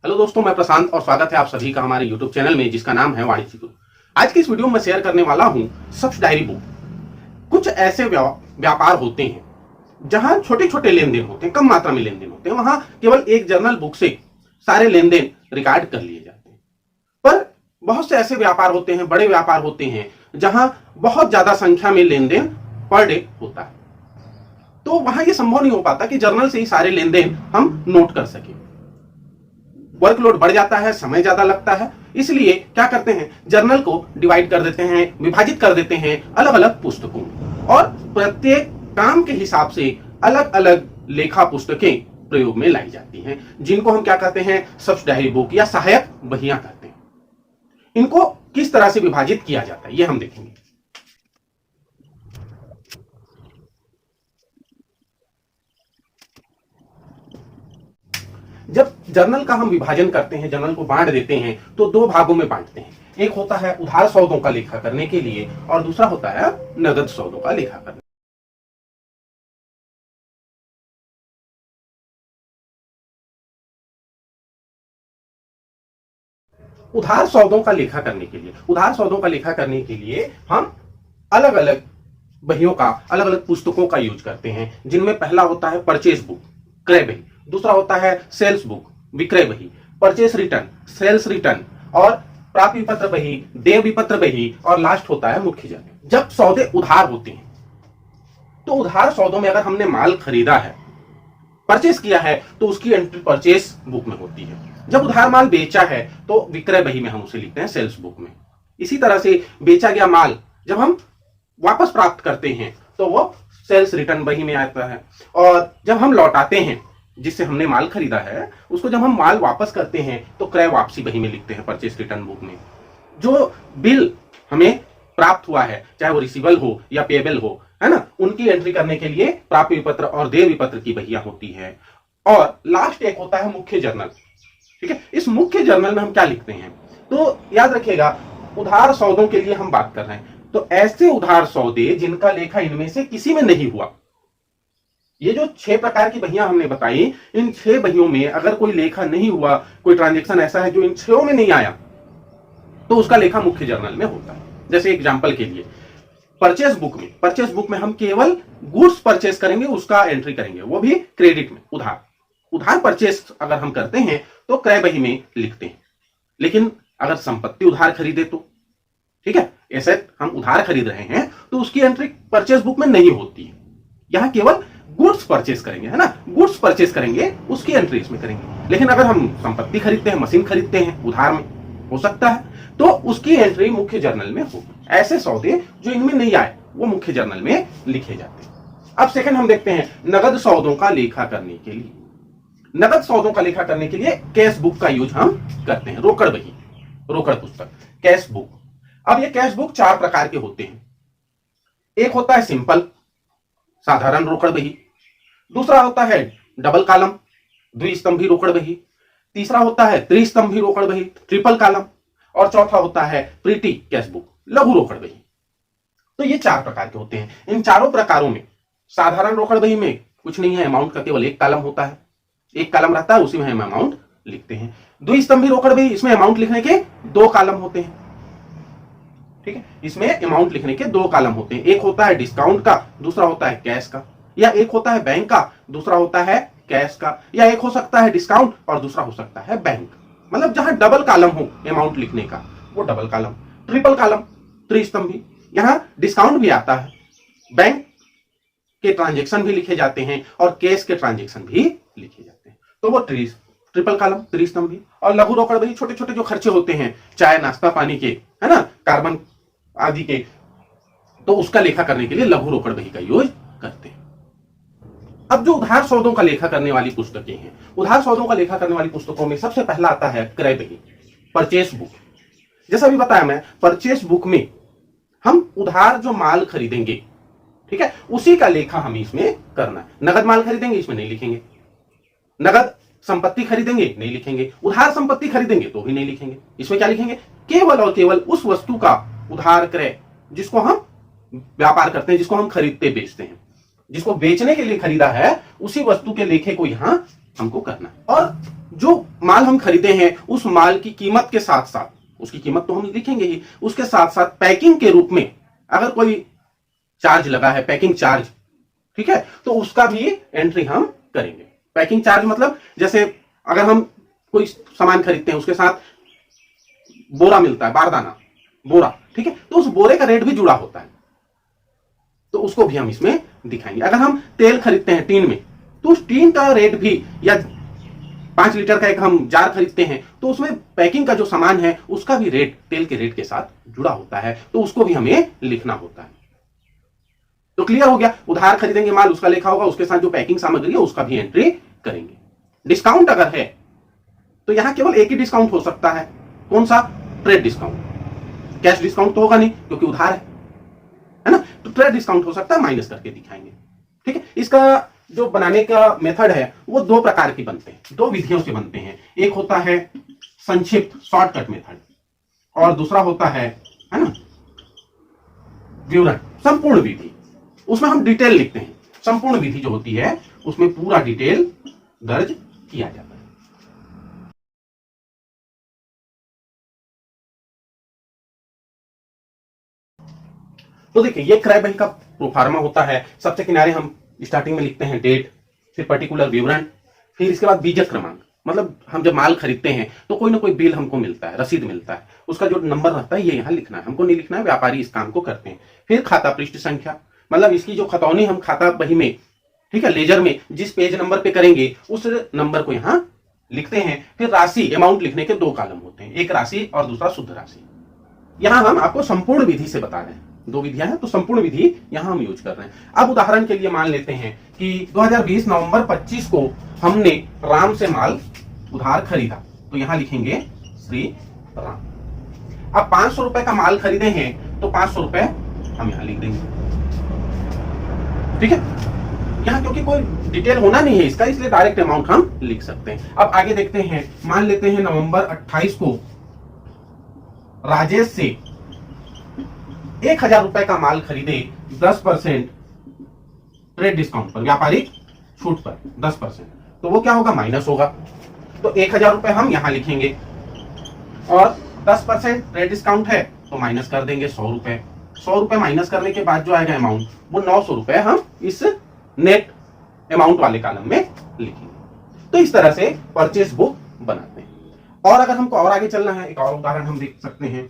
Hello दोस्तों, मैं प्रशांत और स्वागत है आप सभी का हमारे YouTube चैनल में जिसका नाम है वाणिज्य गुरु। आज की इस वीडियो में शेयर करने वाला हूं सब्स डायरी बुक। कुछ ऐसे व्यापार होते हैं जहां छोटे छोटे लेन देन होते हैं, कम मात्रा में लेन देन होते हैं, वहां केवल एक जर्नल बुक से सारे लेन देन रिकॉर्ड कर लिए जाते हैं। पर बहुत से ऐसे व्यापार होते हैं, बड़े व्यापार होते हैं जहां बहुत ज्यादा संख्या में लेन देन पर डे होता है, तो वहां यह संभव नहीं हो पाता कि जर्नल से ही सारे लेन देन हम नोट कर सकें। वर्कलोड बढ़ जाता है, समय ज्यादा लगता है, इसलिए क्या करते हैं, जर्नल को डिवाइड कर देते हैं, विभाजित कर देते हैं अलग अलग पुस्तकों में, और प्रत्येक काम के हिसाब से अलग अलग लेखा पुस्तकें प्रयोग में लाई जाती हैं, जिनको हम क्या कहते हैं, सब्स डायरी बुक या सहायक बहियां कहते हैं। इनको किस तरह से विभाजित किया जाता है ये हम देखेंगे। जब जर्नल का हम विभाजन करते हैं, जर्नल को बांट देते हैं, तो दो भागों में बांटते हैं। एक होता है उधार सौदों का लेखा करने के लिए और दूसरा होता है नगद सौदों का लेखा करने। उधार सौदों का लेखा करने के लिए, उधार सौदों का लेखा करने के लिए हम अलग अलग बहियों का, अलग अलग पुस्तकों का यूज करते हैं, जिनमें पहला होता है परचेज बुक, क्रय बही, दूसरा होता है सेल्स बुक, विक्रय बही, परचेस रिटर्न, सेल्स रिटर्न, और प्राप्ति विपत्र बही, देय विपत्र बही, और लास्ट होता है मुख्य जर्नल। जब सौदे उधार होते हैं तो उधार सौदों में अगर हमने माल खरीदा है, परचेस किया है, तो उसकी एंट्री परचेस बुक में होती है। जब उधार माल बेचा है तो विक्रय बही में हम उसे लिखते हैं सेल्स बुक में। इसी तरह से बेचा गया माल जब हम वापस प्राप्त करते हैं तो वो सेल्स रिटर्न बही में आता है, और जब हम लौटाते हैं जिससे हमने माल खरीदा है उसको, जब हम माल वापस करते हैं तो क्रय वापसी बही में लिखते हैं परचेस रिटर्न बुक में। जो बिल हमें प्राप्त हुआ है, चाहे वो रिसीवेबल हो या पेएबल हो, है ना, उनकी एंट्री करने के लिए प्राप्ति विपत्र और देय विपत्र की बहियां होती है। और लास्ट एक होता है मुख्य जर्नल। ठीक है, इस मुख्य जर्नल में हम क्या लिखते हैं, तो याद रखिएगा उधार सौदों के लिए हम बात कर रहे हैं, तो ऐसे उधार सौदे जिनका लेखा इनमें से किसी में नहीं हुआ। ये जो 6 प्रकार की बहियां हमने बताई, इन 6 बहियों में अगर कोई लेखा नहीं हुआ, कोई ट्रांजैक्शन ऐसा है जो इन 6 में नहीं आया, तो उसका लेखा मुख्य जर्नल में होता है। जैसे एग्जांपल के लिए परचेस बुक में हम केवल गुड्स परचेस करेंगे, उसका एंट्री करेंगे, वो भी क्रेडिट में, उधार परचेस अगर हम करते हैं तो क्रय बही में लिखते हैं। लेकिन अगर संपत्ति उधार खरीदे तो, ठीक है, एसेट हम उधार खरीद रहे हैं तो उसकी एंट्री परचेस बुक में नहीं होती है। यहां केवल गुड्स परचेस करेंगे, है ना, गुड्स परचेस करेंगे, उसकी एंट्री इसमें करेंगे। लेकिन अगर हम संपत्ति खरीदते हैं, मशीन खरीदते हैं, उधार में हो सकता है, तो उसकी एंट्री मुख्य जर्नल में होगी। ऐसे सौदे जो इनमें नहीं आए वो मुख्य जर्नल में लिखे जाते हैं। अब सेकंड हम देखते हैं नगद सौदों का लेखा करने के लिए। नगद सौदों का लेखा करने के लिए कैश बुक का यूज हम करते हैं, रोकड़ बही, रोकड़ पुस्तक, कैश बुक। अब ये कैश बुक 4 प्रकार के होते हैं। एक होता है सिंपल, साधारण रोकड़ बही, दूसरा होता है डबल कॉलम, द्विस्तंभी रोकड़ बही, तीसरा होता है त्रिस्तंभी रोकड़ बही, ट्रिपल कॉलम, और चौथा होता है प्रीटी कैश बुक, लघु रोकड़ बही। तो ये 4 प्रकार के होते हैं। इन चारों प्रकारों में साधारण रोकड़ बही में कुछ नहीं है, अमाउंट का केवल एक कॉलम होता है, एक कॉलम रहता है, उसी में हम अमाउंट लिखते हैं। द्विस्तंभी रोकड़ बही, इसमें अमाउंट लिखने के 2 कॉलम होते हैं। ठीक है, इसमें अमाउंट लिखने के 2 कॉलम होते हैं। एक होता है डिस्काउंट का, दूसरा होता है कैश का, या एक होता है बैंक का, दूसरा होता है कैश का, या एक हो सकता है डिस्काउंट और दूसरा हो सकता है बैंक। मतलब जहां डबल कॉलम हो अमाउंट लिखने का वो डबल कॉलम। ट्रिपल कॉलम, त्रिस्तंभी, यहां डिस्काउंट भी आता है, बैंक के ट्रांजैक्शन भी लिखे जाते हैं और कैश के ट्रांजैक्शन भी लिखे जाते हैं, तो वो ट्रिपल कॉलम, त्रिस्तंभी। और लघु रोकड़ बही, छोटे छोटे जो खर्चे होते हैं, चाय नाश्ता पानी के, है ना, कार्बन आदि के, तो उसका लेखा करने के लिए लघु रोकड़ बही का यूज करते हैं। अब जो उधार सौदों का लेखा करने वाली पुस्तकें हैं, उधार सौदों का लेखा करने वाली पुस्तकों में सबसे पहला आता है क्रय बही, परचेस बुक। जैसा अभी बताया मैं, परचेस बुक में हम उधार जो माल खरीदेंगे, ठीक है, उसी का लेखा हमें इसमें करना है। नगद माल खरीदेंगे इसमें नहीं लिखेंगे, नगद संपत्ति खरीदेंगे नहीं लिखेंगे, उधार संपत्ति खरीदेंगे तो भी नहीं लिखेंगे। इसमें क्या लिखेंगे, केवल और केवल उस वस्तु का उधार क्रय जिसको हम व्यापार करते हैं, जिसको हम खरीदते बेचते हैं, जिसको बेचने के लिए खरीदा है, उसी वस्तु के लेखे को यहां हमको करना है। और जो माल हम खरीदे हैं उस माल की कीमत के साथ साथ, उसकी कीमत तो हम लिखेंगे ही, उसके साथ साथ पैकिंग के रूप में अगर कोई चार्ज लगा है, पैकिंग चार्ज, ठीक है, तो उसका भी एंट्री हम करेंगे। पैकिंग चार्ज मतलब जैसे अगर हम कोई सामान खरीदते हैं उसके साथ बोरा मिलता है, बारदाना बोरा, ठीक है, तो उस बोरे का रेट भी जुड़ा होता है, तो उसको भी हम इसमें दिखाएंगे। अगर हम तेल खरीदते हैं टीन में, तो उस टीन का रेट भी, या 5 लीटर का एक हम जार खरीदते हैं तो उसमें पैकिंग का जो सामान है उसका भी रेट तेल के रेट के साथ जुड़ा होता है, तो उसको भी हमें लिखना होता है। तो क्लियर हो गया, उधार खरीदेंगे माल, उसका लेखा होगा, उसके साथ जो पैकिंग सामग्री है उसका भी एंट्री करेंगे। डिस्काउंट अगर है तो यहां केवल एक ही डिस्काउंट हो सकता है, कौन सा? Trade discount. कैश डिस्काउंट तो होगा नहीं क्योंकि उधार है ना, तो ट्रेड डिस्काउंट हो सकता है, माइनस करके दिखाएंगे। ठीक है, इसका जो बनाने का मेथड है वो 2 प्रकार की बनते हैं, 2 विधियों से बनते हैं। एक होता है संक्षिप्त शॉर्टकट मेथड, और दूसरा होता है ना विवरण, संपूर्ण विधि। उसमें हम डिटेल लिखते हैं। संपूर्ण विधि जो होती है उसमें पूरा डिटेल दर्ज किया जाता है। तो देखिए, ये क्रय बही का प्रोफार्मा होता है। सबसे किनारे हम स्टार्टिंग में लिखते हैं डेट, फिर पर्टिकुलर विवरण, फिर इसके बाद बीजक क्रमांक, मतलब हम जब माल खरीदते हैं तो कोई ना कोई बिल हमको मिलता है, रसीद मिलता है, उसका जो नंबर रहता है ये यहाँ लिखना है, हमको नहीं लिखना है, व्यापारी इस काम को करते हैं। फिर खाता पृष्ठ संख्या, मतलब इसकी जो खतौनी हम खाता बही में, ठीक है, लेजर में जिस पेज नंबर पे करेंगे उस नंबर को यहाँ लिखते हैं। फिर राशि, अमाउंट लिखने के 2 कॉलम होते हैं, एक राशि और दूसरा शुद्ध राशि। यहां हम आपको संपूर्ण विधि से बता रहे हैं, 2 विधियां हैं तो संपूर्ण विधि यहां हम यूज कर रहे हैं। अब उदाहरण के लिए मान लेते हैं कि 2020 नवंबर 25 को हमने राम से माल उधार खरीदा, तो यहां लिखेंगे श्री राम। अब 500 रुपए का माल खरीदे हैं तो 500 रुपए हम यहां लिख देंगे। ठीक है, यहां क्योंकि कोई डिटेल होना नहीं है इसका, इसलिए डायरेक्ट अमाउंट हम लिख सकते हैं। अब आगे देखते हैं, मान लेते हैं नवंबर 28 को राजेश से 1000 रुपए का माल खरीदे 10% ट्रेड डिस्काउंट पर, व्यापारिक छूट पर 10%, तो वो क्या होगा? माइनस होगा। तो 1000 रुपए हम यहां लिखेंगे और 10% ट्रेड डिस्काउंट है तो माइनस कर देंगे 100 रुपए। 100 रुपए माइनस करने के बाद जो आएगा अमाउंट वो 900 रुपए हम इस नेट अमाउंट वाले कॉलम में लिखेंगे। तो इस तरह से परचेस बुक बनाते हैं। और अगर हमको और आगे चलना है, एक और उदाहरण हम देख सकते हैं।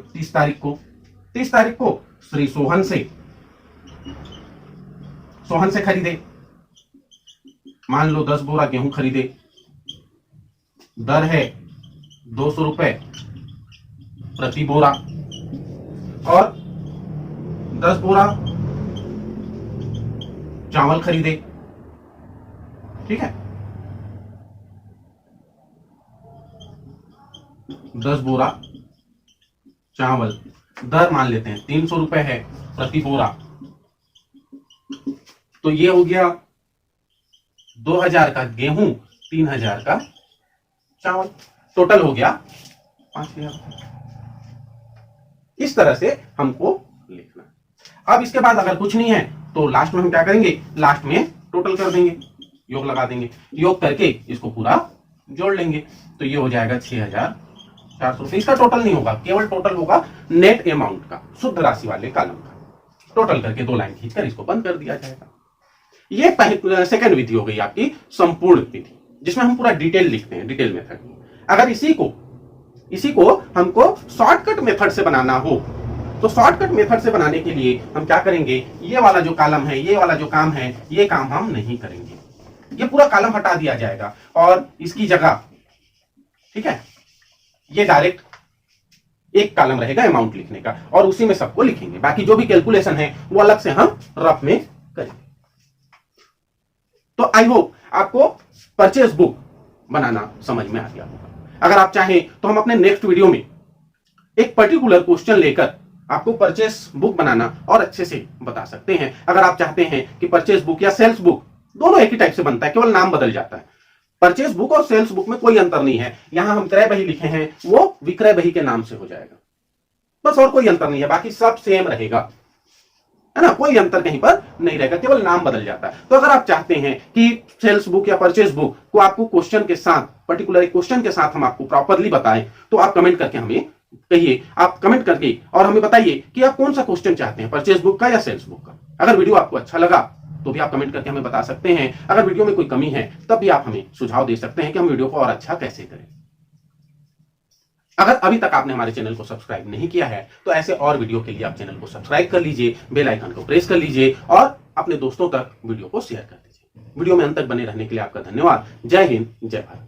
30 तारीख को श्री सोहन से खरीदे, मान लो 10 बोरा गेहूं खरीदे, दर है 200 रुपए प्रति बोरा, और 10 बोरा चावल खरीदे। ठीक है, 10 बोरा चावल, दर मान लेते हैं 300 रुपए है प्रति बोरा, तो ये हो गया 2000 का गेहूं, 3000 का चावल, टोटल हो गया 5000। इस तरह से हमको लिखना है। अब इसके बाद अगर कुछ नहीं है तो लास्ट में हम क्या करेंगे? लास्ट में टोटल कर देंगे, योग लगा देंगे, योग करके इसको पूरा जोड़ लेंगे, तो ये हो जाएगा 6400 रुपए। इसका टोटल नहीं होगा, केवल टोटल होगा नेट अमाउंट का, शुद्ध राशि वाले कॉलम का। टोटल करके 2 लाइन खींचकर इसको बंद कर दिया जाएगा। ये सेकंड विधि हो गई आपकी संपूर्ण विधि, जिसमें हम पूरा डिटेल लिखते हैं, डिटेल मेथड। अगर इसी को हमको शॉर्टकट मेथड से बनाना हो तो शॉर्टकट मेथड से बनाने के लिए हम क्या करेंगे? ये वाला जो कॉलम है, ये वाला जो काम है, ये काम हम नहीं करेंगे, ये पूरा कॉलम हटा दिया जाएगा और इसकी जगह, ठीक है, ये डायरेक्ट एक कॉलम रहेगा अमाउंट लिखने का, और उसी में सबको लिखेंगे। बाकी जो भी कैलकुलेशन है वो अलग से हम रफ में करेंगे। तो आई होप आपको परचेस बुक बनाना समझ में आ गया होगा। अगर आप चाहें तो हम अपने नेक्स्ट वीडियो में एक पर्टिकुलर क्वेश्चन लेकर आपको परचेस बुक बनाना और अच्छे से बता सकते हैं। अगर आप चाहते हैं कि परचेस बुक या सेल्स बुक दोनों एक ही टाइप से बनता है, केवल नाम बदल जाता है। परचेस बुक और सेल्स बुक में कोई अंतर नहीं है। यहां हम क्रय बही लिखे हैं, वो विक्रय बही के नाम से हो जाएगा, बस, और कोई अंतर नहीं है, बाकी सब सेम रहेगा, है ना, कोई अंतर कहीं पर नहीं रहेगा, केवल नाम बदल जाता है। तो अगर आप चाहते हैं कि सेल्स बुक या परचेज बुक को आपको क्वेश्चन के साथ, पर्टिकुलर क्वेश्चन के साथ हम आपको प्रॉपरली बताएं, तो आप कमेंट करके हमें कहिए, आप कमेंट करके और हमें बताइए कि आप कौन सा क्वेश्चन चाहते हैं, परचेज बुक का या सेल्स बुक का। अगर वीडियो आपको अच्छा लगा तो भी आप कमेंट करके हमें बता सकते हैं। अगर वीडियो में कोई कमी है तब भी आप हमें सुझाव दे सकते हैं कि हम वीडियो को और अच्छा कैसे करें। अगर अभी तक आपने हमारे चैनल को सब्सक्राइब नहीं किया है तो ऐसे और वीडियो के लिए आप चैनल को सब्सक्राइब कर लीजिए, बेल आइकन को प्रेस कर लीजिए और अपने दोस्तों तक वीडियो को शेयर कर दीजिए। वीडियो में अंत तक बने रहने के लिए आपका धन्यवाद। जय हिंद, जय भारत।